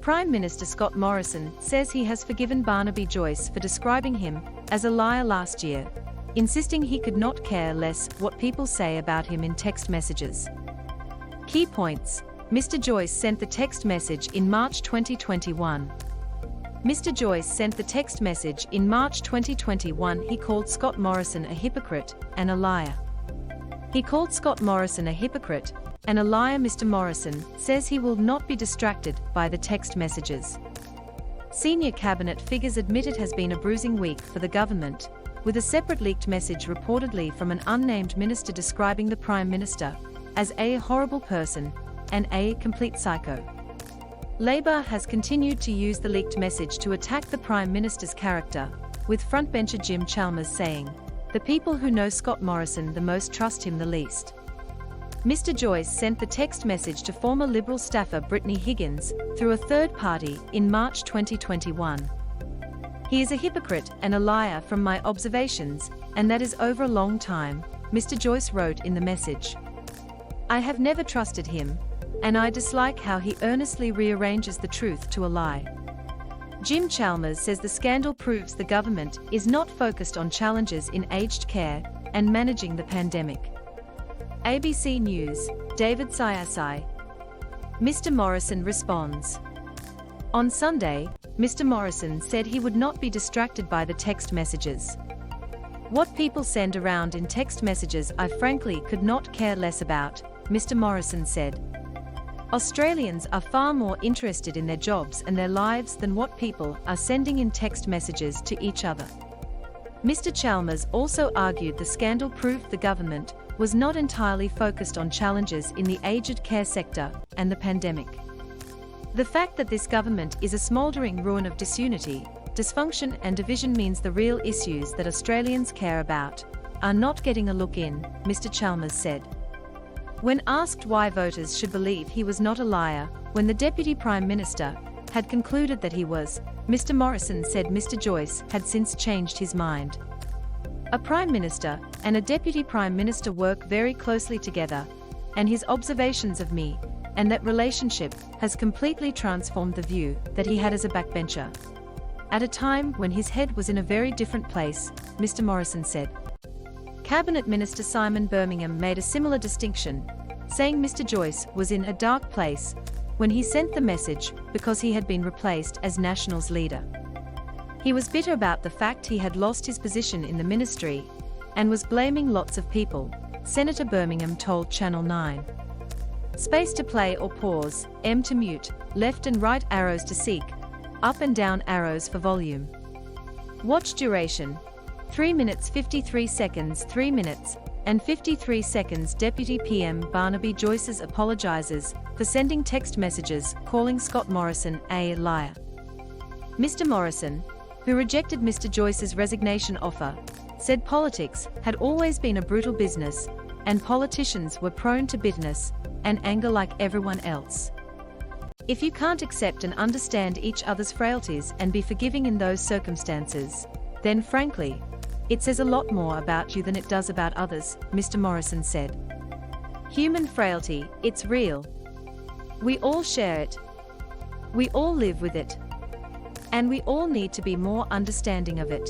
Prime Minister Scott Morrison says he has forgiven Barnaby Joyce for describing him as a liar last year, insisting he could not care less what people say about him in text messages. Key points: Mr. Joyce sent the text message in March 2021. Mr. Joyce sent the text message in March 2021. He called Scott Morrison a hypocrite and a liar. He called Scott Morrison a hypocrite and a liar. Mr. Morrison says he will not be distracted by the text messages. Senior cabinet figures admit it has been a bruising week for the government, with a separate leaked message reportedly from an unnamed minister describing the Prime Minister as a horrible person and a complete psycho. Labour has continued to use the leaked message to attack the Prime Minister's character, with frontbencher Jim Chalmers saying, "The people who know Scott Morrison the most trust him the least." Mr. Joyce sent the text message to former Liberal staffer Brittany Higgins through a third party in March 2021. "He is a hypocrite and a liar from my observations, and that is over a long time," Mr. Joyce wrote in the message. "I have never trusted him, and I dislike how he earnestly rearranges the truth to a lie." Jim Chalmers says the scandal proves the government is not focused on challenges in aged care and managing the pandemic. ABC News, David Sayasai. Mr. Morrison responds. On Sunday, Mr. Morrison said he would not be distracted by the text messages. "What people send around in text messages I frankly could not care less about," Mr. Morrison said. "Australians are far more interested in their jobs and their lives than what people are sending in text messages to each other." Mr. Chalmers also argued the scandal proved the government was not entirely focused on challenges in the aged care sector and the pandemic. "The fact that this government is a smouldering ruin of disunity, dysfunction and division means the real issues that Australians care about are not getting a look in," Mr. Chalmers said. When asked why voters should believe he was not a liar when the Deputy Prime Minister had concluded that he was, Mr. Morrison said Mr. Joyce had since changed his mind. "A Prime Minister and a Deputy Prime Minister work very closely together, and his observations of me and that relationship has completely transformed the view that he had as a backbencher at a time when his head was in a very different place," Mr. Morrison said. Cabinet Minister Simon Birmingham made a similar distinction, saying Mr. Joyce was in a dark place when he sent the message because he had been replaced as Nationals leader. He was bitter about the fact he had lost his position in the ministry and was blaming lots of people, Senator Birmingham told Channel 9. Space to play or pause, M to mute, left and right arrows to seek, up and down arrows for volume. Watch duration, 3 minutes 53 seconds. 3 minutes and 53 seconds. Deputy PM Barnaby Joyce apologizes for sending text messages calling Scott Morrison a liar. Mr. Morrison, who rejected Mr. Joyce's resignation offer, said politics had always been a brutal business, and politicians were prone to bitterness and anger like everyone else. "If you can't accept and understand each other's frailties and be forgiving in those circumstances, then frankly, it says a lot more about you than it does about others," Mr. Morrison said. "Human frailty, it's real. We all share it. We all live with it. And we all need to be more understanding of it."